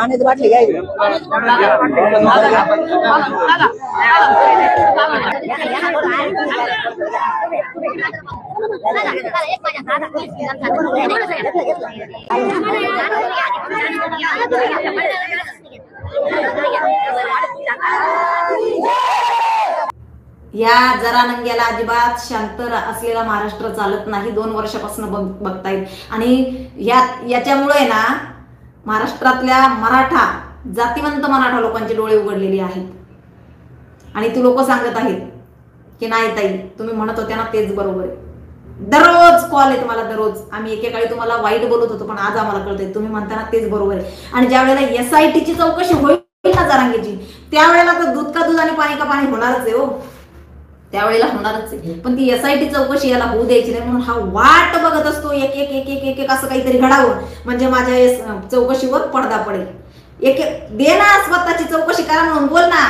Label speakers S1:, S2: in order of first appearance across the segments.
S1: पाण्याची बाटली घ्यायची.
S2: या जरानंग्याला अजिबात शांत असलेला महाराष्ट्र चालत नाही. 2 वर्षापासून बघतायत आणि याच्यामुळे ना महाराष्ट्रातल्या मराठा जातिवंत मराठा लोकांचे डोळे उघडलेले आहेत. आणि ती लोक सांगत आहेत की नाही ताई, तुम्ही म्हणत होत्या ना तेच बरोबर आहे. दररोज कॉल आहे तुम्हाला, दररोज. आम्ही एकेकाळी तुम्हाला वाईट बोलत होतो, पण आज आम्हाला कळतंय तुम्ही म्हणताना तेच बरोबर आहे. आणि ज्या वेळेला SITची चौकशी होईल ना जरांगेची, त्यावेळेला तर दूध का दूध आणि पाणी का पाणी होणारच आहे हो, त्यावेळेला होणारच आहे. पण ती SIT चौकशी याला होऊ द्यायची नाही, म्हणून हा वाट बघत असतो एक एक एक एक एक असं काहीतरी घडावं, म्हणजे माझ्या चौकशीवर पडदा पडेल. एक दे ना स्वतःची चौकशी करा म्हणून बोल ना.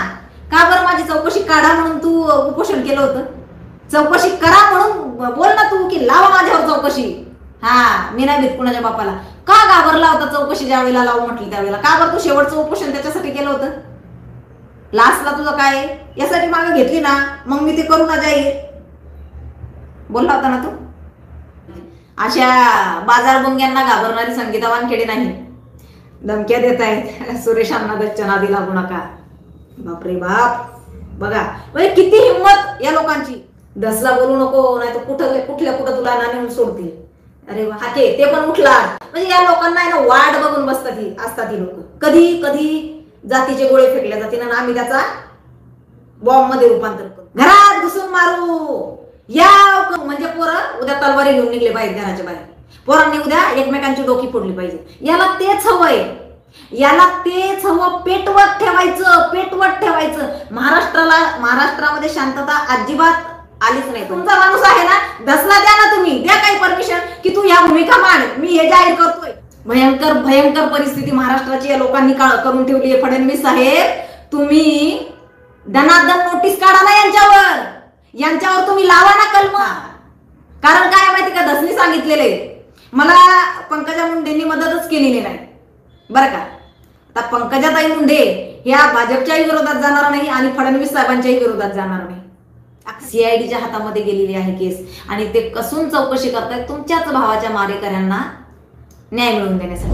S2: का बरं माझी चौकशी काढा म्हणून तू उपोषण केलं होतं? चौकशी करा म्हणून बोल ना तू, की लावा माझ्यावर चौकशी. हा, मी नाही भीत कुणाच्या बापाला. का घाबरला होता चौकशी ज्या वेळेला लावू म्हटली त्यावेळेला? का बरं तू शेवटचं उपोषण त्याच्यासाठी केलं होतं? लास्टला तुझं काय यासाठी मागे घेतली ना, मग मी ते करू ना जाईल बोलला होता ना तू. अशा बाजार बुंग्यांना घाबरणारी संगीता वानखेडे नाही. धमक्या देत आहेत सुरेश अण्णादासच्या नादी लागू नका. बापरे बाप, बघा म्हणजे किती हिंमत या लोकांची. दसला बोलू नको, नाही तर कुठं तुला ना नेऊन सोडतील. अरे वा, हाके ते पण उठला. म्हणजे या लोकांना ना वाट बघून असतात ही लोक. कधी जातीचे गोळे फेकले जातील आणि आम्ही त्याचा बॉम्ब मध्ये रूपांतर करू, घरात घुसून मारू. या म्हणजे पोरं उद्या तलवारी घेऊन निघले पाहिजे घराच्या बाहेर. पोरांनी उद्या एकमेकांची डोकी फोडली पाहिजे. याला तेच हवंय, याला तेच हवं. पेटवत ठेवायचं. महाराष्ट्रामध्ये शांतता अजिबात आलीच नाही. तुमचा माणूस आहे ना, दसला द्या ना, तुम्ही द्या काही परमिशन की तू ह्या भूमिका मांड, मी हे जाहीर करतोय. भयंकर परिस्थिती महाराष्ट्राची या लोकांनी करून ठेवली आहे. फडणवीस साहेब, तुम्ही दनादन नोटीस काढा ना यांच्यावर तुम्ही लावा ना कलम. कारण काय माहिती का, दसनी सांगितलेले मला पंकजा मुंडेंनी मदतच केलेली नाही बरं का. आता पंकजाताई मुंडे ह्या भाजपच्याही विरोधात जाणार नाही आणि फडणवीस साहेबांच्याही विरोधात जाणार नाही. CIDच्या हातामध्ये गेलेली आहे केस आणि ते कसून चौकशी करतायत तुमच्याच भावाच्या मारेकऱ्यांना न्याय मिळवून देण्यासाठी.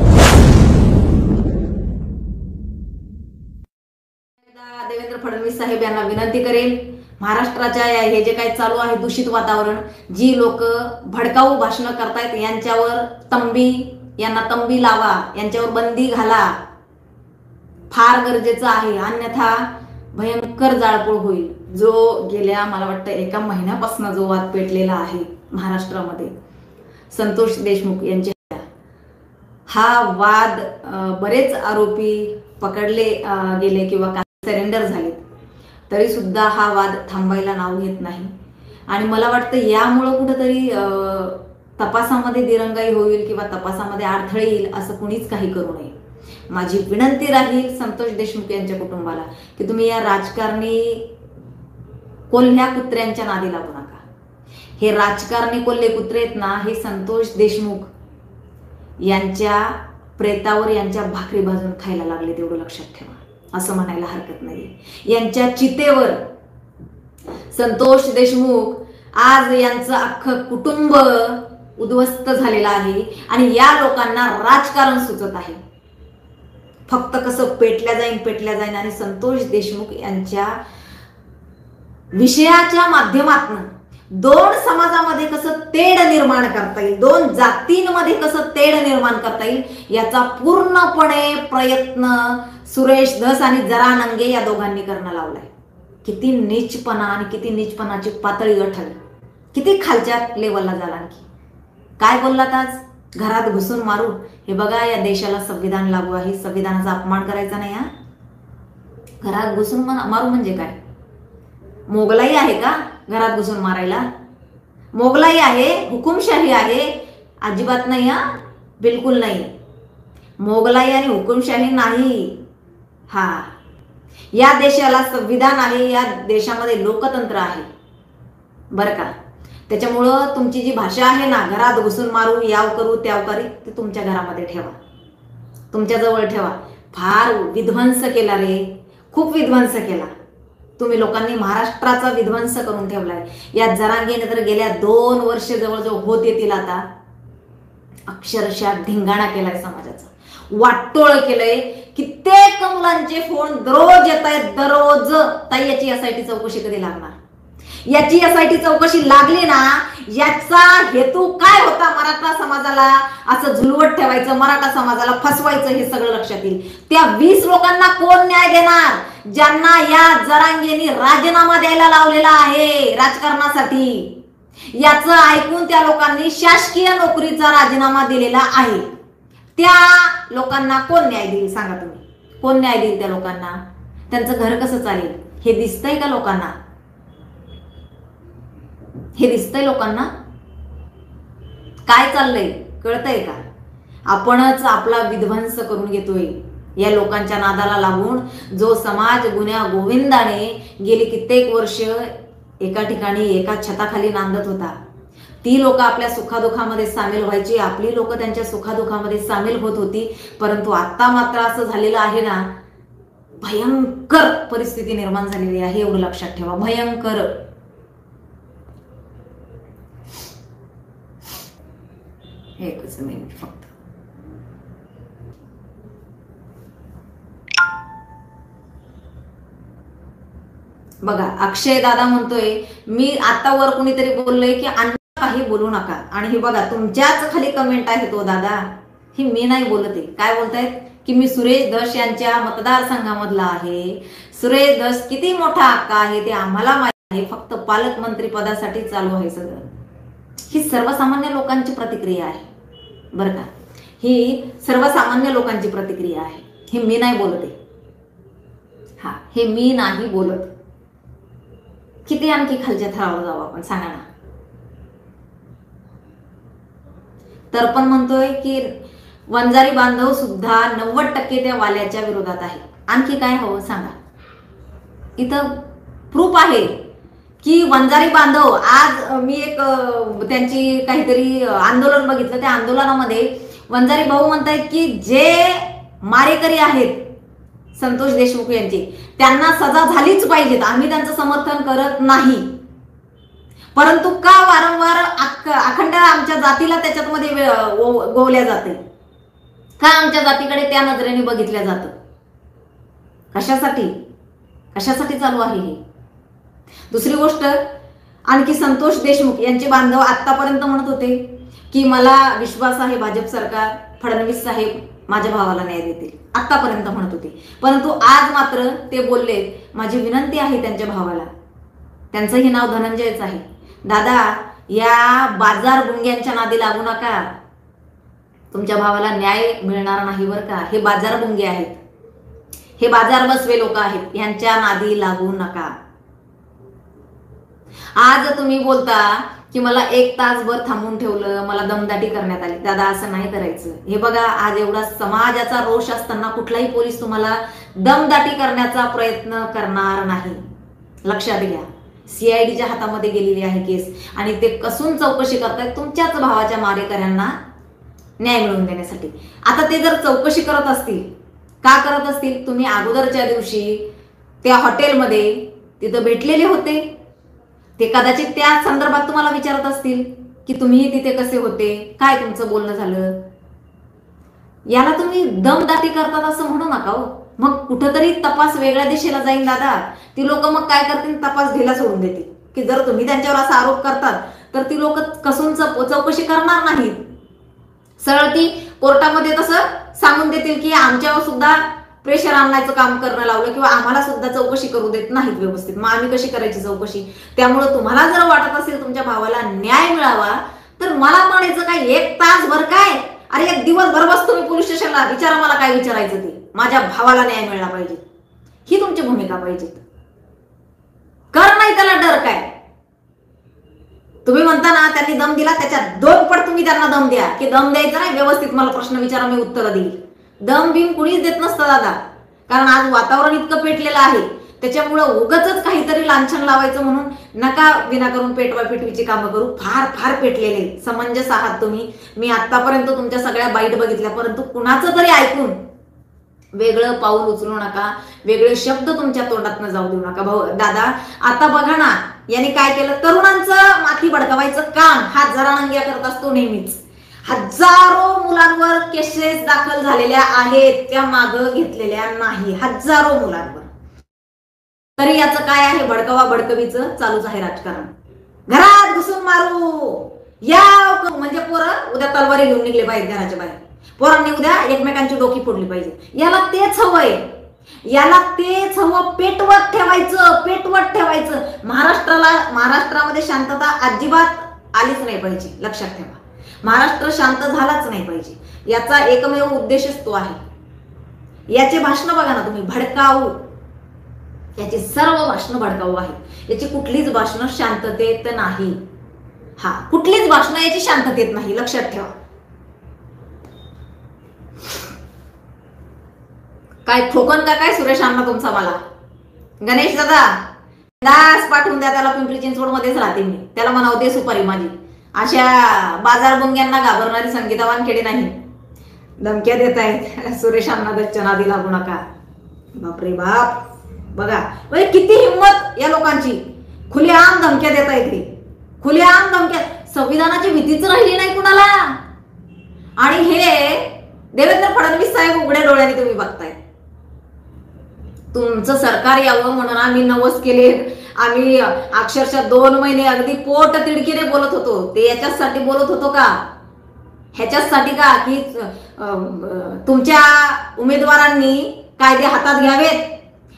S2: देवेंद्र फडणवीस साहेब यांना विनंती करेल, महाराष्ट्राच्या हे जे काही चालू आहे दूषित वातावरण, जी लोक भडकाऊ भाषणं करतायत यांना तंबी लावा, यांच्यावर बंदी घाला, फार गरजेचं आहे. अन्यथा भयंकर जाळपोळ होईल. जो गेल्या मला वाटतं 1 महिन्यापासून जो वाद पेटलेला आहे महाराष्ट्रामध्ये, संतोष देशमुख यांचे, हा वाद बरेच आरोपी पकडले गेले किंवा काही सरेंडर झाले, तरी सुद्धा हा वाद थांबायला नाव घेत नाही. आणि मला वाटतं यामुळं कुठंतरी तपासामध्ये दिरंगाई होईल किंवा तपासामध्ये अडथळे येईल असं कुणीच काही करू नये. माझी विनंती राहील संतोष देशमुख यांच्या कुटुंबाला की तुम्ही या राजकारणी कोल्ह्या कुत्र्यांच्या नादी लागू नका. हे राजकारणी कोल्हे कुत्रे आहेत ना, हे संतोष देशमुख यांच्या प्रेतावर यांच्या भाकरी भाजून खायला लागले, तेवढं लक्षात ठेवा. असं म्हणायला हरकत नाही. यांच्या चितेवर संतोष देशमुख, आज यांचं अख्खं कुटुंब उद्ध्वस्त झालेलं आहे आणि या लोकांना राजकारण सुचत आहे. फक्त कसं पेटल्या जाईन आणि संतोष देशमुख यांच्या विषयाच्या माध्यमातून 2 समाजामध्ये कसं तेढ निर्माण करता येईल, 2 जातींमध्ये कसं तेढ निर्माण करता येईल, याचा पूर्णपणे प्रयत्न सुरेश धस आणि जरानंगे या दोघांनी करणं लावलाय. किती नीचपणा आणि किती नीचपणाची पातळी गाठली, किती खालच्या लेवलला झाला. आणखी काय बोललात आज, घरात घुसून मारू. हे बघा, या देशाला संविधान लागू आहे, संविधानाचा अपमान करायचा नाही. घरात घुसून मारू म्हणजे काय, मोगलाई आहे का घरात घुसून मारायला? मोगलाई आहे, हुकुमशाही आहे? अजिबात नाही. बिलकुल नाही. मोगलाई आणि हुकुमशाही नाही. या देशाला संविधान आहे, या देशामध्ये लोकतंत्र आहे बरं का. त्याच्यामुळं तुमची जी भाषा आहे ना, घरात घुसून मारू, याव करू त्याव करी, ते तुमच्या घरामध्ये ठेवा, तुमच्या जवळ ठेवा. फार विध्वंस केला रे, खूप विध्वंस केला तुम्ही. लोकांनी महाराष्ट्राचा विध्वंस करून ठेवलाय. या जरांगेने तर गेल्या 2 वर्ष जवळजवळ होत येतील आता, अक्षरशः धिंगाणा केलाय समाजाचा, वाटोळ केलंय. कित्येक मुलांचे फोन दररोज येत आहेत, दररोज. ताई याची एसआयटी चौकशी कधी लागणार? याची एसआयटी चौकशी लागली ना, याचा हेतू काय होता? मराठा समाजाला असं झुलवत ठेवायचं, मराठा समाजाला फसवायचं, हे सगळं लक्षात येईल. त्या 20 लोकांना कोण न्याय देणार ज्यांना या जरांगेने राजीनामा द्यायला लावलेला आहे राजकारणासाठी? याचं ऐकून त्या लोकांनी शासकीय नोकरीचा राजीनामा दिलेला आहे. त्या लोकांना कोण न्याय देईल सांगा तुम्ही? कोण न्याय देईल त्या लोकांना? त्यांचं घर कसं चालेल? हे दिसतंय का लोकांना? हे दिसतंय लोकांना? काय चाललंय कळतंय का? आपणच आपला विध्वंस करून घेतोय या लोकांच्या नादाला लागून. जो समाज गुन्ह्या गोविंदाने गेली कित्येक वर्ष एका ठिकाणी एका छताखाली नांदत होता, ती लोक आपल्या सुखादुखामध्ये सामील व्हायची, आपली लोक त्यांच्या सुखादुखामध्ये सामील होत होती. परंतु आता मात्र असं झालेलं आहे ना, भयंकर परिस्थिती निर्माण झालेली आहे. एवढं लक्षात ठेवा, भयंकर. एकच मिनिट फक्त. बघा, अक्षय दादा म्हणतोय, मी आता वर कुणीतरी बोललंय की अन्न काही बोलू नका. आणि हे बघा, तुमच्याच खाली कमेंट आहे तो दादा, ही मी नाही बोलते. काय बोलतायत की मी सुरेश धस यांच्या मतदारसंघामधला आहे. सुरेश धस किती मोठा हक्क आहे ते आम्हाला माहिती आहे, फक्त पालकमंत्री पदासाठी चालू आहे सगळं. ही सर्वसामान्य लोकांची प्रतिक्रिया आहे बरं का, ही सर्वसामान्य लोकांची प्रतिक्रिया आहे. हे मी नाही बोलते, हा, हे मी नाही बोलत. किती आणखी खालच्या थरावर जाऊ आपण सांगा ना? तर पण म्हणतोय की वंजारी बांधव सुद्धा 90% त्या वाल्याच्या विरोधात आहे. आणखी काय हवं सांगा? इथं प्रूफ आहे की वंजारी बांधव. आज मी एक त्यांची काहीतरी आंदोलन बघितलं, त्या आंदोलनामध्ये वंजारी भाऊ म्हणतायत की जे मारेकरी आहेत संतोष देशमुख यांची, त्यांना सजा झालीच पाहिजे. आम्ही त्यांचं समर्थन करत नाही, परंतु का वारंवार अखंड आमच्या जातीला त्याच्यामध्ये गोवल्या जाते? का आमच्या जातीकडे त्या नजरेने बघितल्या जातं? कशासाठी? कशासाठी चालू आहे हे? दुसरी गोष्ट, आणखी संतोष देशमुख यांचे बांधव आतापर्यंत म्हणत होते की मला विश्वास आहे भाजप सरकार, फडणवीस साहेब माझ्या भावाला न्याय देतील, आतापर्यंत म्हणत होते. परंतु आज मात्र ते बोलले, माझी विनंती आहे त्यांच्या भावाला, त्यांचंही नाव धनंजयच आहे, दादा या बाजार गुंग्यांच्या नादी लागू नका, तुमच्या भावाला न्याय मिळणार नाही बरं का. हे बाजार गुंगे आहेत, हे बाजार बसवे लोक आहेत, यांच्या नादी लागू नका. आज तुम्ही बोलता की मला 1 तासभर थांबून ठेवलं, मला दमदाटी करण्यात आली. दादा असं नाही करायचं. हे बघा, आज एवढा समाजाचा रोष असताना कुठलाही पोलीस तुम्हाला दमदाटी करण्याचा प्रयत्न करणार नाही, लक्षात घ्या. सीआयडीच्या हातामध्ये गेलेली आहे केस आणि ते कसून चौकशी करतायत तुमच्याच भावाच्या मारेकऱ्यांना न्याय मिळवून देण्यासाठी. आता ते जर चौकशी करत असतील, का करत असतील? तुम्ही अगोदरच्या दिवशी त्या हॉटेलमध्ये तिथं भेटलेले होते, ते कदाचित त्या संदर्भात तुम्हाला विचारत असतील की तुम्ही तिथे कसे होते, काय तुमचं बोलणं झालं. याला तुम्ही दमदाटी करतात असं म्हणू नका हो. मग कुठंतरी तपास वेगळ्या दिशेला जाईल दादा. ती लोक मग काय करतील? तपास ढिला सोडून देतील. की जर तुम्ही त्यांच्यावर असा आरोप करतात तर ती लोक कसून चौकशी करणार नाहीत, सरळ ती कोर्टामध्ये तसं सांगून देतील की आमच्यावर सुद्धा प्रेशर आणण्याचं काम करणं लावलं किंवा आम्हाला सुद्धा चौकशी करू देत नाहीत व्यवस्थित, मग आम्ही कशी करायची चौकशी. त्यामुळे तुम्हाला जर वाटत असेल तुमच्या भावाला न्याय मिळावा तर मला म्हणायचं काय, 1 तासभर काय, अरे 1 दिवसभर बसतो मी पोलीस स्टेशनला, विचारा मला काय विचारायचं ते, माझ्या भावाला न्याय मिळाला पाहिजे, ही तुमची भूमिका पाहिजे. कर नाही त्याला डर काय. तुम्ही म्हणता ना त्यांनी दम दिला, त्याच्या 2 पट तुम्ही त्यांना दम द्या. की दम द्यायचा नाही, व्यवस्थित मला प्रश्न विचारा, मी उत्तर देईल. दम बिम कुणीच देत नसतं दादा, कारण आज वातावरण इतकं पेटलेलं आहे, त्याच्यामुळे उगाचच काहीतरी लांछन लावायचं म्हणून नका विनाकारण पेटवा पेटवीची कामं करू. फार फार पेटलेले समंजस आहात तुम्ही. मी आतापर्यंत तुमच्या सगळ्या बाईट बघितल्या, परंतु कुणाचं तरी ऐकून वेगळं पाऊल उचलू नका, वेगळे शब्द तुमच्या तोंडातनं जाऊ देऊ नका. भाऊ दादा आता बघा ना, याने काय केलं, तरुणांचं माथी भडकवायचं काम हा जरांगे करत असतो नेहमीच. हजारो मुलांवर केसेस दाखल झालेल्या आहेत, त्या मागं घेतलेल्या नाही, हजारो मुलांवर. तरी याचं काय आहे, भडकवा भडकवीचं चालूच आहे राजकारण. घरात घुसून मारू या म्हणजे पोरं उद्या तलवारी घेऊन निघले पाहिजे घराच्या बाहेर, पोरांनी उद्या एकमेकांची डोकी फोडली पाहिजे. याला तेच हवंय, याला तेच हवं, पेटवत ठेवायचं, पेटवत ठेवायचं. महाराष्ट्रामध्ये शांतता अजिबात आलीच नाही पाहिजे, लक्षात ठेवा. महाराष्ट्र शांत झालाच नाही पाहिजे, याचा एकमेव उद्देशच तो आहे. याचे भाषण बघा ना तुम्ही, भडकाऊ, याची सर्व भाषणं भडकाऊ आहेत. याची कुठलीच भाषणं शांततेत नाही. हा, कुठलीच भाषणं याची शांततेत नाही, लक्षात ठेवा. काय ठोकन का काय सुरेश अण्णा तुमचा मला? गणेश दादा दास पाठवून द्या त्याला, पिंपरी चिंचवड मध्येच राहते मी, त्याला म्हणावं दे सुपारी माझी. अशा बाजार बुंग्यांना घाबरणारी संगीता वानखेडे नाही. धमक्या देत आहेत सुरेश अण्णा दच्च्या नादी लागू नका. बापरे बाप, बघा किती हिंमत या लोकांची, खुलेआम धमक्या देता येते, खुलेआम धमक्या. संविधानाची भीतीच राहिली नाही कुणाला. आणि हे देवेंद्र फडणवीस साहेब उघड्या डोळ्याने तुम्ही बघताय. तुमचं सरकार यावं म्हणून आम्ही नवस केले, आम्ही अक्षरशः 2 महिने अगदी पोट तिडकीने बोलत होतो. ते याच्यासाठी बोलत होतो का, ह्याच्यासाठी का की तुमच्या उमेदवारांनी कायदे हातात घ्यावेत?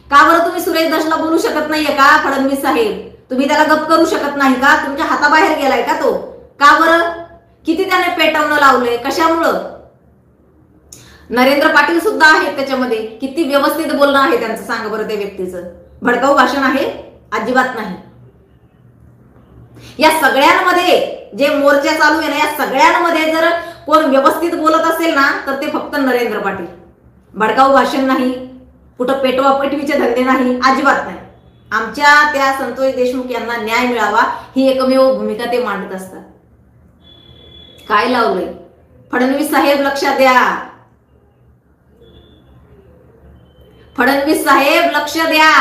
S2: का बरं तुम्ही सुरेश दसला बोलू शकत नाहीये का फडणवीस साहेब? तुम्ही त्याला गप करू शकत नाही का? तुमच्या हाताबाहेर गेलाय का तो? का बरं? किती त्याने पेटवणं लावलंय, कशामुळं? नरेंद्र पाटील सुद्धा आहेत त्याच्यामध्ये, किती व्यवस्थित बोलणं आहे त्यांचं, सांगा बरं त्या व्यक्तीचं. भडकाऊ भाषण आहे? अजिबात नाही. या सगळ्यांमध्ये जे मोर्चा चालू आहे ना, या सगळ्यांमध्ये जर कोण व्यवस्थित बोलत असेल ना तर ते फक्त नरेंद्र पाटील. भडकाऊ भाषण नाही, कुठं पेटवा पेटवीचे धंदे नाही, अजिबात नाही. आमच्या त्या संतोष देशमुख यांना न्याय मिळावा ही एकमेव भूमिका ते मांडत असतात. काय लावलंय फडणवीस साहेब, लक्षात द्या. फडणवीस साहेब लक्ष द्या,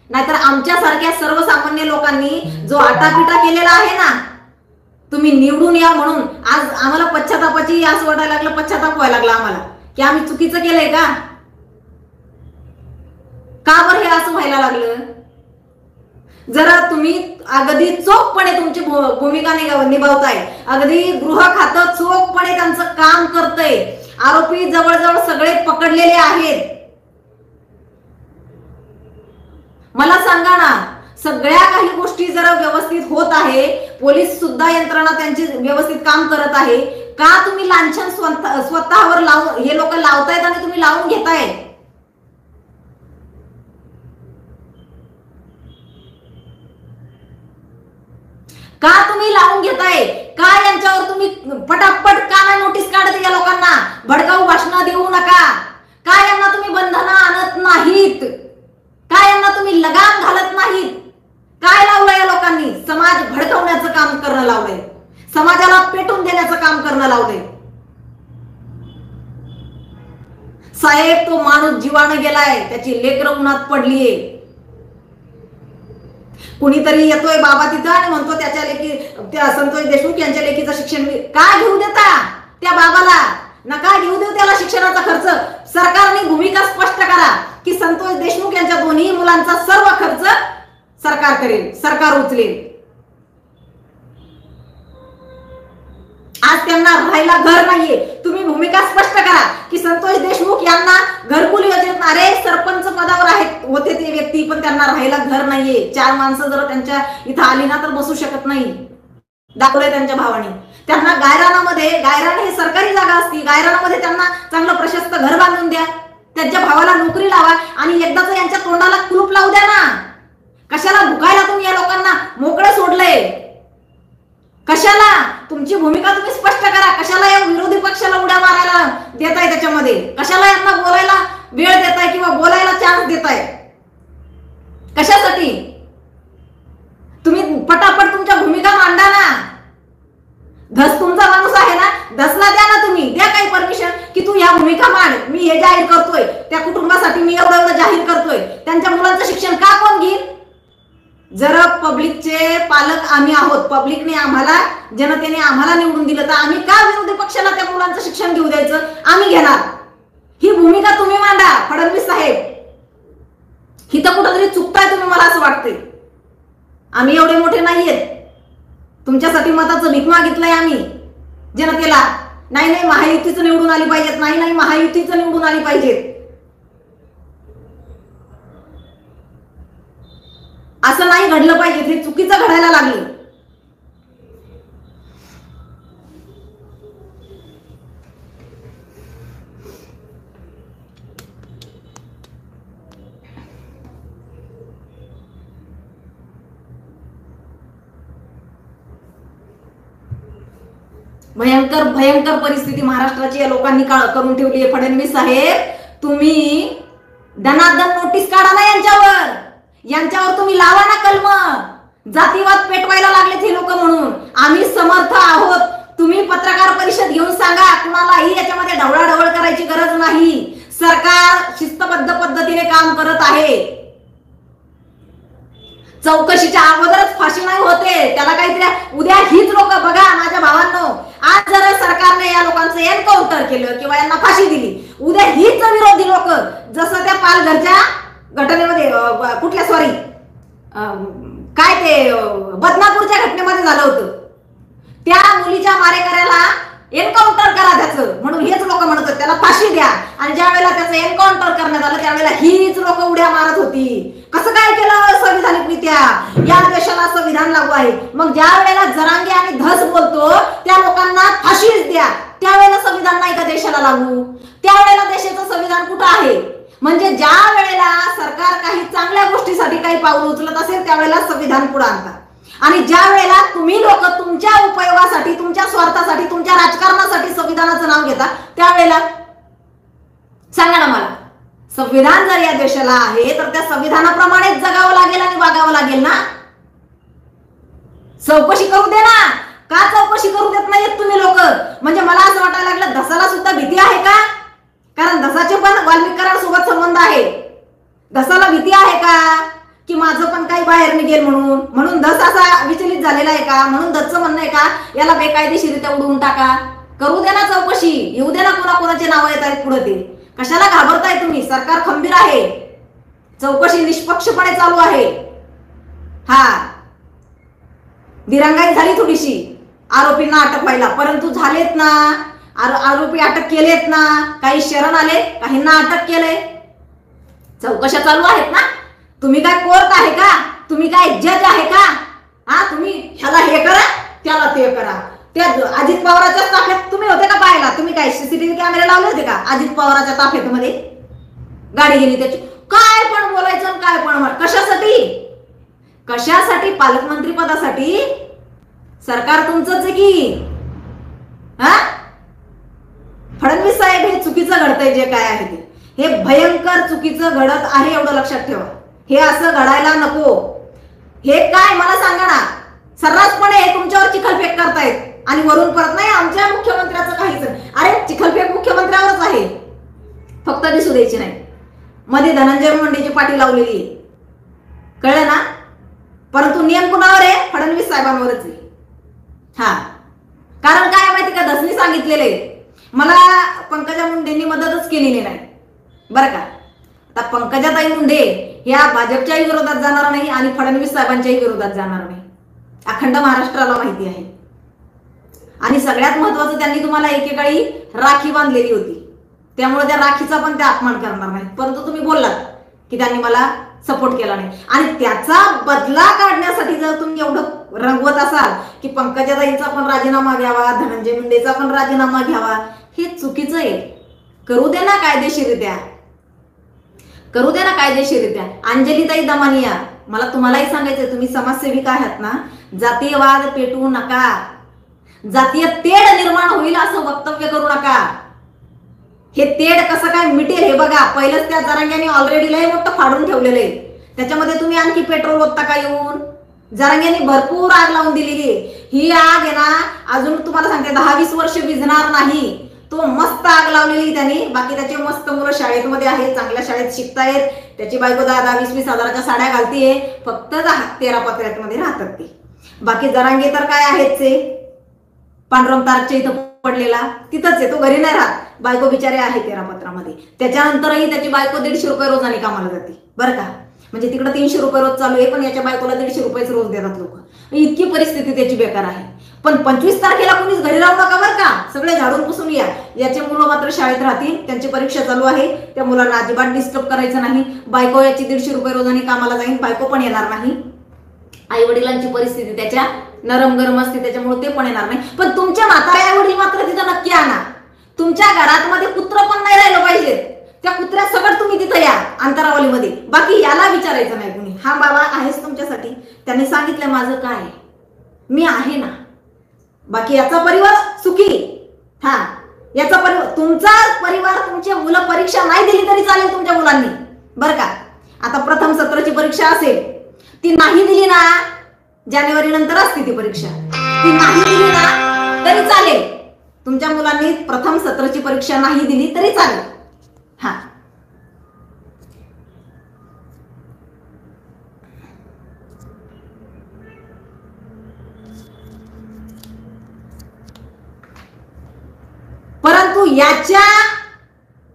S2: नाहीतर आमच्यासारख्या सर्वसामान्य लोकांनी जो आटापिटा केलेला आहे ना, तुम्ही निवडून या म्हणून आज आम्हाला पश्चातापाची असं वाटायला लागलं, पश्चाताप व्हायला लागला आम्हाला की आम्ही चुकीचं केलंय का? का बरं हे असं व्हायला लागलं? जरा तुम्ही अगदी चोखपणे तुमची भूमिका निभावताय, अगदी गृह खातं चोखपणे त्यांचं काम करतंय, आरोपी जवळजवळ सगळे पकडलेले आहेत. मला सांगा ना, सगळ्या काही गोष्टी जरा व्यवस्थित होत आहे, पोलीस सुद्धा यंत्रणा त्यांची व्यवस्थित काम करत आहे, का तुम्ही लांछन स्वतःवर लावून हे लोक लावतायत आणि तुम्ही लावून घेताय? का तुम्ही लावून घेताय? का यांच्यावर तुम्ही पटापट का नाही नोटीस काढत या लोकांना? भडकाऊ भाषण देऊ नका. का यांना तुम्ही बंधनं आणत नाहीत? काय यांना तुम्ही लगाम घालत नाहीत? काय लावलंय या लोकांनी? समाज भडकवण्याचं काम करणं लावलंय, समाजाला पेटून देण्याचं काम करणं लावलंय. साहेब तो माणूस जीवानं गेलाय, त्याची लेकरं उन्हात पडलीये. कुणीतरी येतोय बाबा तिथं आणि म्हणतो त्याच्या लेकी, त्या संतोष देशमुख यांच्या लेकीचं शिक्षण का घेऊ देता त्या बाबाला? नका घेऊ देऊ त्याला शिक्षणाचा खर्च. सरकारने भूमिका स्पष्ट करा की संतोष देशमुख यांच्या दोन्ही मुलांचा सर्व खर्च सरकार करेल, सरकार उचलेल. आज त्यांना राहायला घर नाहीये, तुम्ही भूमिका स्पष्ट करा की संतोष देशमुख यांना घरकुल योजनेत, अरे सरपंच पदावर आहेत होते ते व्यक्ती, पण त्यांना राहायला घर नाहीये. 4 माणसं जर त्यांच्या इथं आली ना तर बसू शकत नाही, दाखवलंय त्यांच्या भावाने. त्यांना गायरानामध्ये, गायरान हे सरकारी जागा असती, गायरानामध्ये त्यांना चांगलं प्रशस्त घर बांधून द्या, त्यांच्या भावाला नोकरी लावा आणि एकदाच यांच्या तोंडाला कुलूप लावू द्या ना. कशाला भुकायला तुम्ही या लोकांना मोकळं सोडलंय? कशाला? तुमची भूमिका तुम्ही स्पष्ट करा. कशाला या विरोधी पक्षाला उड्या मारायला देताय त्याच्यामध्ये? कशाला यांना बोलायला वेळ देताय किंवा बोलायला चान्स देताय? कशासाठी? तुम्ही पटापट तुमच्या भूमिका मांडा ना. धस तुमचा माणूस आहे ना, धसला द्या ना, तुम्ही द्या काही परमिशन की तू या भूमिका मांड, मी हे जाहीर करतोय. पब्लिकचे पालक आम्ही आहोत, पब्लिकने आम्हाला, जनतेने आम्हाला निवडून दिलं, तर आम्ही का विरोधी पक्षाला त्या मुलांचं शिक्षण घेऊ द्यायचं? आम्ही घेणार. ही भूमिका तुम्ही मांडा फडणवीस साहेब. ही तर कुठंतरी चुकताय तुम्ही, मला असं वाटतंय. आम्ही एवढे मोठे नाहीयेत, तुमच्यासाठी मताचं भीक मागितलंय आम्ही जनतेला. नाही नाही महायुतीचं निवडून आली पाहिजेत, नाही नाही महायुतीचं निवडून आली पाहिजेत, असं नाही घडलं पाहिजे. हे चुकीचं घडायला लागलं. भयंकर भयंकर परिस्थिती महाराष्ट्राची या लोकांनी करून ठेवली आहे. फडणवीस साहेब, तुम्ही दनादन नोटीस काढा ना यांच्यावर तुम्ही लावा ना कलम. जातीवाद पेटवायला लागलेत हे लोक म्हणून. आम्ही समर्थ आहोत. तुम्ही पत्रकार परिषद घेऊन सांगा, कुणालाही याच्यामध्ये ढवळाढवळ करायची गरज नाही. सरकार शिस्तबद्ध पद्धतीने काम करत आहे. चौकशीच्या अगोदरच फाशी नाही होते, त्याला काहीतरी उद्या हीच लोक बघा माझ्या भावांनो, आज जर सरकारने या लोकांचं एन्काउंटर केलं किंवा यांना फाशी दिली, उद्या हीच विरोधी लोक, जसं त्या पालघरच्या घटनेमध्ये कुठल्या सॉरी काय ते बदनापूरच्या घटनेमध्ये झालं होतं, त्या मुलीच्या मारेकऱ्याला एन्काउंटर करा त्याचं, म्हणून हेच लोक म्हणत होते त्याला फाशी द्या. आणि ज्या वेळेला त्याचं एन्काउंटर करण्यात आलं त्यावेळेला हीच लोक उड्या मारत होती. कसं काय केलं संविधानिकरित्या? या देशाला संविधान लागू आहे. मग ज्या वेळेला जरांगे आणि धस बोलतो त्या लोकांना फाशीच द्या, त्यावेळेला संविधान नाही का देशाला लागू? त्यावेळेला देशाचं संविधान कुठं आहे? म्हणजे ज्या वेळेला सरकार काही चांगल्या गोष्टीसाठी काही पाऊल उचलत असेल त्यावेळेला संविधान पुढे आणतात, आणि ज्या वेळेला तुम्ही लोक तुमच्या उपयोगासाठी, तुमच्या स्वार्थासाठी, तुमच्या राजकारणासाठी संविधानाचं नाव घेता त्यावेळेला सांगा ना मला. संविधान जर या देशाला आहे तर त्या संविधानाप्रमाणेच जगावं लागेल आणि वागावं लागेल ना. चौकशी करू दे ना. का चौकशी करू देत नाहीत तुम्ही लोक? म्हणजे मला असं वाटायला लागलं धसाला सुद्धा भीती आहे का? कारण धसाचे पण वाल्मिकरांसोबत संबंध आहे. धसाला भीती आहे का की माझं पण काही बाहेर निघेल म्हणून धस असा विचलित झालेला आहे का? म्हणून धसचं म्हणणं आहे का याला बेकायदेशीरित्या उडवून टाका? करू दे ना चौकशी, येऊ दे ना कोणाकोणाचे नाव येत आहेत पुढे. ते कशाला घाबरताय तुम्ही? सरकार खंबीर आहे, चौकशी निष्पक्षपणे चालू आहे. हा दिरंगाई झाली थोडीशी आरोपींना अटक व्हायला, परंतु झालेत ना आरोपी, अटक केलेत ना. काही शरण आले, काहींना अटक केले, चौकशा चालू आहेत ना. तुम्ही काय कोर्ट आहे का? तुम्ही काय जज आहे का? हा तुम्ही ह्याला हे करा त्याला ते करा. त्या अजित पवाराच्या ताफ्यात तुम्ही होते का पाहायला? तुम्ही काय सीसीटीव्ही कॅमेरे लावले होते का अजित पवाराच्या ताफ्यात मध्ये? गाडी गेली त्याची. काय पण बोलायचं, काय पण कशासाठी? कशासाठी? पालकमंत्री पदासाठी? सरकार तुमचंच आहे की. हा फडणवीस साहेब, हे चुकीचं घडतंय जे काय आहे ते, हे भयंकर चुकीचं घडत आहे, एवढं लक्षात ठेवा. हे असं घडायला नको. हे काय मला सांगा ना, सर्रासपणे तुमच्यावर चिखलफेक करतायत आणि वरून परत नाही आमच्या मुख्यमंत्र्याचं काहीच. अरे चिखलफेक मुख्यमंत्र्यावरच आहे, फक्त दिसू द्यायची नाही. मध्ये धनंजय मुंडेची पाठी लावलेली आहे, कळलं ना. परंतु नियम कुणावर आहे? फडणवीस साहेबांवरच आहे. हा कारण काय माहिती का, धसनी सांगितलेले मला पंकजा मुंडेंनी मदतच केलेली नाही बरं का. आता पंकजाताई मुंडे या भाजपच्याही विरोधात जाणार नाही आणि फडणवीस साहेबांच्याही विरोधात जाणार नाही, अखंड महाराष्ट्राला माहिती आहे. आणि सगळ्यात महत्वाचं, त्यांनी तुम्हाला एकेकाळी राखी बांधलेली होती, त्यामुळे त्या राखीचा पण त्या अपमान करणार नाही. परंतु तुम्ही बोललात की त्यांनी मला सपोर्ट केला नाही, आणि त्याचा बदला काढण्यासाठी जर तुम्ही एवढं रंगवत असाल की पंकजाताईंचा पण राजीनामा घ्यावा, धनंजय मुंडेचा पण राजीनामा घ्यावा, हे चुकीचं आहे. करू दे ना कायदेशीरित्या, करू दे ना कायदेशीरित्या. अंजलीताई दमानिया, मला तुम्हालाही सांगायचंय, तुम्ही समाजसेविका आहात ना, जातीयवाद पेटवू नका, जातीय तेढ निर्माण होईल असं वक्तव्य करू नका. हे तेढ कसं काय मिटेल हे बघा. पहिलंच त्या जरांग्याने ऑलरेडी लय मोठं फाडून ठेवलेलं आहे, त्याच्यामध्ये तुम्ही आणखी पेट्रोल ओतता का येऊन? जरांग्याने भरपूर आग लावून दिलेली आहे. ही आग आहे ना, अजून तुम्हाला सांगते 10-20 वर्ष विझणार नाही. तो मस्त आग लावलेली त्यांनी. बाकी त्याचे मस्त मुलं शाळेमध्ये आहेत, चांगल्या शाळेत शिकतायत. त्याची बायको 10-20 हजाराच्या साड्या घालतीये. फक्त 13 पत्र्यामध्ये राहतात ते. बाकी जरांगे तर काय आहेत ते पांडुरंग तारकच्या इथं पडलेला तिथंच आहे, तो घरी नाही राहत. बायको बिचारे आहे 13 पत्रामध्ये. त्याच्यानंतरही त्याची बायको 150 रुपये रोजाने कामाला जाते बरं का. म्हणजे तिकडे 300 रुपये रोज चालू आहे, पण याच्या बायकोला 150 रुपयेच रोज देतात लोक. इतकी परिस्थिती त्याची बेकार आहे. पण 25 तारखेला कोणीच घरी राहू नका बरं का, सगळे झाडून पुसून या. याचे मुलं मात्र शाळेत राहतील, त्यांची परीक्षा चालू आहे. त्या मुलांना अजिबात डिस्टर्ब करायचं नाही. बायको याची 150 रुपये रोजाने कामाला जाईल, बायको पण येणार नाही. आई वडिलांची परिस्थिती त्याच्या नरम गरम असते, त्याच्यामुळे ते पण येणार नाही. पण तुमच्या म्हातारे आई वडील मात्र तिथं नक्की आणा. तुमच्या घरात मध्ये कुत्र पण नाही राहिलं पाहिजे. त्या कुत्र्या सगळं तुम्ही तिथं या अंतरावलीमध्ये. बाकी याला विचारायचं नाही कुणी. हा बाबा आहेच तुमच्यासाठी, त्यांनी सांगितलं माझं काय, मी आहे ना. बाकी याचा परिवार सुखी. हा, याचा परिवार, तुमचा परिवार, तुमची मुलं परीक्षा नाही दिली तरी चालेल तुमच्या मुलांनी बरं का. आता प्रथम सत्राची परीक्षा असेल, ती नाही दिली ना, जानेवारी नंतर असते ती परीक्षा, ती नाही दिली ना तरी चालेल. तुमच्या मुलांनी प्रथम सत्राची परीक्षा नाही दिली तरी चालेल. हा, परंतु याच्या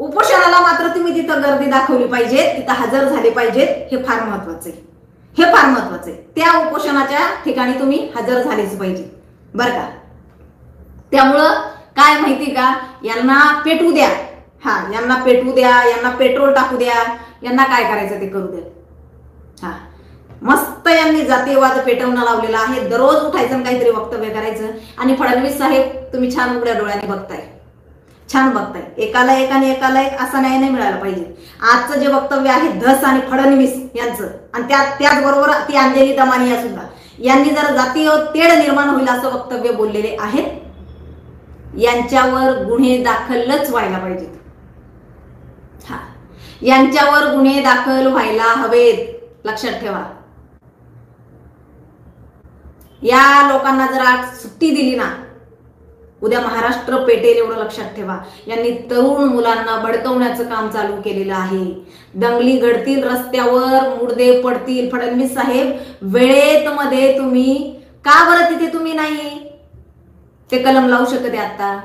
S2: उपोषणाला मात्र तुम्ही तिथं गर्दी दाखवली पाहिजे, तिथं हजर झाले पाहिजेत. हे फार महत्वाचं आहे, हे फार महत्वाचं आहे. त्या उपोषणाच्या ठिकाणी तुम्ही हजर झालेच पाहिजे बरं का. त्यामुळं काय माहिती का, यांना पेटवू द्या. हा, यांना पेटवू द्या, यांना पेट्रोल टाकू द्या, यांना काय करायचं ते करू द्या. हा, मस्त यांनी जातीयवाद पेटवणं लावलेला आहे. दररोज उठायचं आणि काहीतरी वक्तव्य करायचं. आणि फडणवीस साहेब, तुम्ही छान उघड्या डोळ्याने बघताय, छान बघताय. एकाला एक आणि एकाला एक असा न्याय नाही मिळाला पाहिजे. आजचं जे वक्तव्य आहे धस आणि फडणवीस यांचं, आणि त्याचबरोबर ती अंजली दमानिया सुद्धा, यांनी जर जातीय तेढ निर्माण होईल असं वक्तव्य बोललेले आहेत. यांच्यावर गुन्हे दाखलच व्हायला पाहिजेत. हा, यांच्यावर गुन्हे दाखल व्हायला हवेत, लक्षात ठेवा. या लोकांना जर आज सुट्टी दिली ना, उद्या महाराष्ट्र पेटेल, एवढं लक्षात ठेवा. यांनी तरुण मुलांना भडकवण्याचं काम चालू केलेलं आहे. दंगली घडतील, रस्त्यावर मुर्दे पडतील. फडणवीस साहेब, वेळेत मध्ये तुम्ही का बरं तिथे तुम्ही नाही ते कलम लावू शकत आहे आता?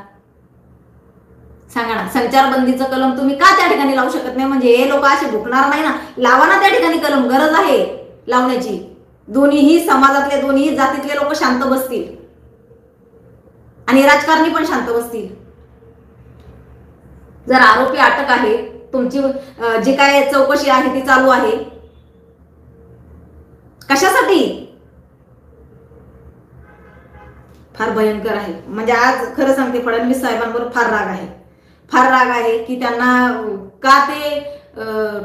S2: सांगा ना. संचारबंदीचं कलम तुम्ही का त्या ठिकाणी लावू शकत नाही? म्हणजे हे लोक असे भुकणार नाही ना. लावा ना त्या ठिकाणी कलम, गरज आहे लावण्याची. दोन्हीही समाजातले, दोन्ही जातीतले लोक शांत बसतील आणि राजकारणी पण शांत बसतील. जर आरोपी अटक आहे, तुमची जी काय चौकशी आहे ती चालू आहे, कशासाठी? फार भयंकर आहे. म्हणजे आज खरं सांगते, फडणवीस साहेबांवर फार राग आहे, फार राग आहे की त्यांना का ते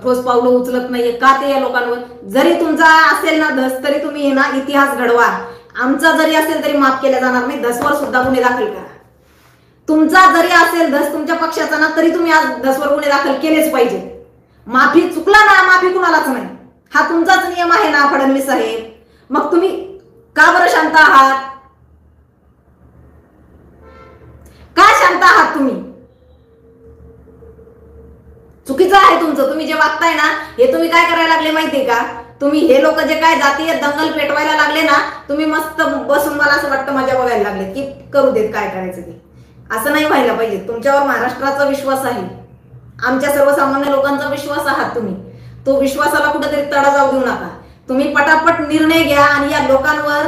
S2: ठोस पावलं उचलत नाहीये, का ते या लोकांवर. जरी तुमचा असेल ना धस, तरी तुम्ही ना इतिहास घडवा. आमचा जरी असेल तरी माफ केला जाणार नाही. धसवर सुद्धा गुन्हे दाखल करा. तुमचा जरी असेल धस, तुमच्या पक्षाचा ना, तरी तुम्ही आज धसवर गुन्हे दाखल केलेच पाहिजे. माफी चुकला ना, माफी कुणालाच नाही. हा तुमचाच नियम आहे ना फडणवीस साहेब. मग तुम्ही का बरं शांत आहात? का शांत आहात तुम्ही? चुकीचं आहे तुमचं. तुम्ही जे वागताय ना, हे तुम्ही काय करायला लागले माहितीये का? तुम्ही हे लोक जे काय जातीय दंगल पेटवायला लागले ना, तुम्ही मस्त बसून मला असं वाटतं मजा बघायला लागले की करू देत काय करायचं ते. असं नाही व्हायला पाहिजे. तुमच्यावर महाराष्ट्राचा विश्वास आहे, आमच्या सर्वसामान्य लोकांचा विश्वास आहात तुम्ही. तो विश्वासाला कुठेतरी तडा जाऊ देऊ नका. तुम्ही पटापट निर्णय घ्या आणि या लोकांवर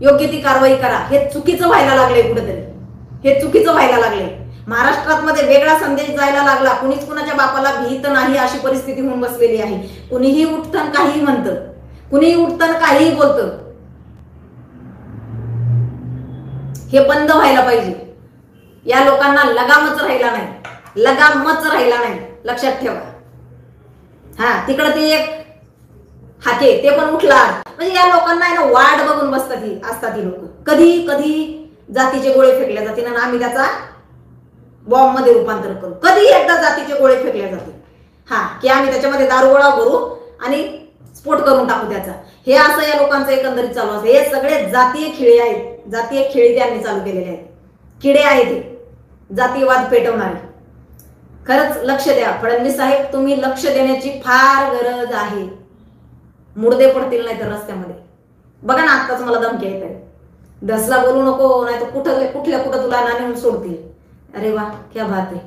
S2: योग्य ती कारवाई करा. हे चुकीचं व्हायला लागले, कुठेतरी हे चुकीचं व्हायला लागले. महाराष्ट्रात मध्ये वेगळा संदेश जायला लागला. कुणीच कुणाच्या बापाला भीत नाही अशी परिस्थिती होऊन बसलेली आहे. कुणीही उठतं काहीही म्हणतं, कुणीही उठतं काहीही बोलतं. हे बंद व्हायला पाहिजे. या लोकांना लगामच राहिला नाही, लगामच राहिला नाही, लक्षात ठेवा. हा, तिकडे ते एक हाके ते पण उठला. म्हणजे या लोकांना आहे ना वाट बघून बसतात ही असतात ही लोक. कधी कधी जातीचे गोळे फेकले जातील आणि आम्ही त्याचा बॉम्ब मध्ये रूपांतर करू. कधी एकदा जातीचे गोळे फेकले जातील, हा, की आम्ही त्याच्यामध्ये दारुगोळा भरू आणि स्फोट करून टाकू त्याचा. हे असं या लोकांचं एकंदरीत चालू असते. हे सगळे जातीय खिळे आहेत, जातीय खेळी त्यांनी चालू केलेले आहेत. किडे आहेत हे. जातीवाद पेटवणारे. खरंच लक्ष द्या फडणवीस साहेब, तुम्ही लक्ष देण्याची फार गरज आहे. मुडदे पडतील नाही तर रस्त्यामध्ये. बघा ना, आत्ताच मला धमकी येत आहे, दसला बोलू नको नाही तर कुठल्या कुठं तुला नेऊन सोडतील. अरे वा, क्या बात आहे.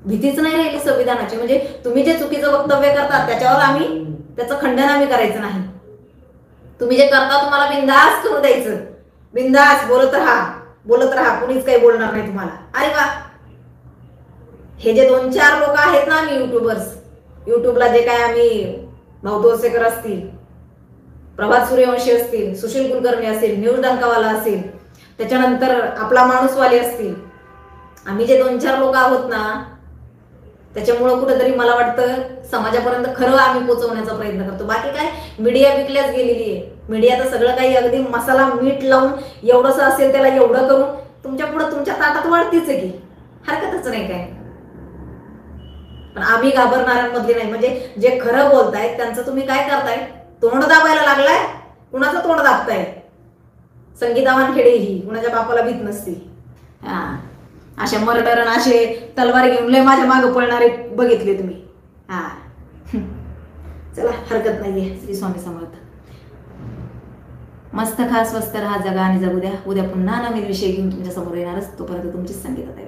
S2: भीतीच नाही राहिली संविधानाची. म्हणजे तुम्ही जे चुकीचं वक्तव्य करता त्याच्यावर त्याचं खंडन आम्ही करायचं नाही. तुम्ही जे करता तुम्हाला बिंदास करू द्यायचं. बिंदास बोलत राहा, कुणीच काही बोलणार नाही तुम्हाला. अरे वा, हे जे 2-4 लोक आहेत ना, आम्ही युट्यूबला जे काय आम्ही भाऊ तोरसेकर असतील, प्रभात सूर्यवंशी असतील, सुशील कुलकर्णी असेल, न्यूज डंकावाला असेल, त्याच्यानंतर आपला माणूसवाले असतील, आम्ही जे 2-4 लोक आहोत ना, त्याच्यामुळं कुठेतरी मला वाटतं समाजापर्यंत खरं आम्ही पोहोचवण्याचा प्रयत्न करतो. बाकी काय, मीडिया विकल्याच गेलेली आहे. मीडिया तर सगळं काही अगदी मसाला मीठ लावून एवढंसं असेल त्याला एवढं करून तुमच्या पुढे तुमच्या ताटात वाढतीच आहे की, हरकतच नाही काय. पण आम्ही घाबरणाऱ्यांमधली नाही. म्हणजे जे खरं बोलतायत त्यांचं तुम्ही काय करताय, तोंड दाबायला लागलाय. कुणाचं तोंड दाबताय? संगीता वानखेडे ही कुणाच्या बापाला भीत नसती. अशा मर्डर असे तलवार घेऊन लय माझ्या मागे पळणारे बघितले तुम्ही. चला, हरकत नाहीये. श्री स्वामी समर्थ. मस्त खा, स्वस्त राहा, जगा आणि जगू द्या. उद्या पुन्हा नवीन विषय घेऊन तुमच्या समोर येणारच. तोपर्यंत तुमचीच संगीता ताई.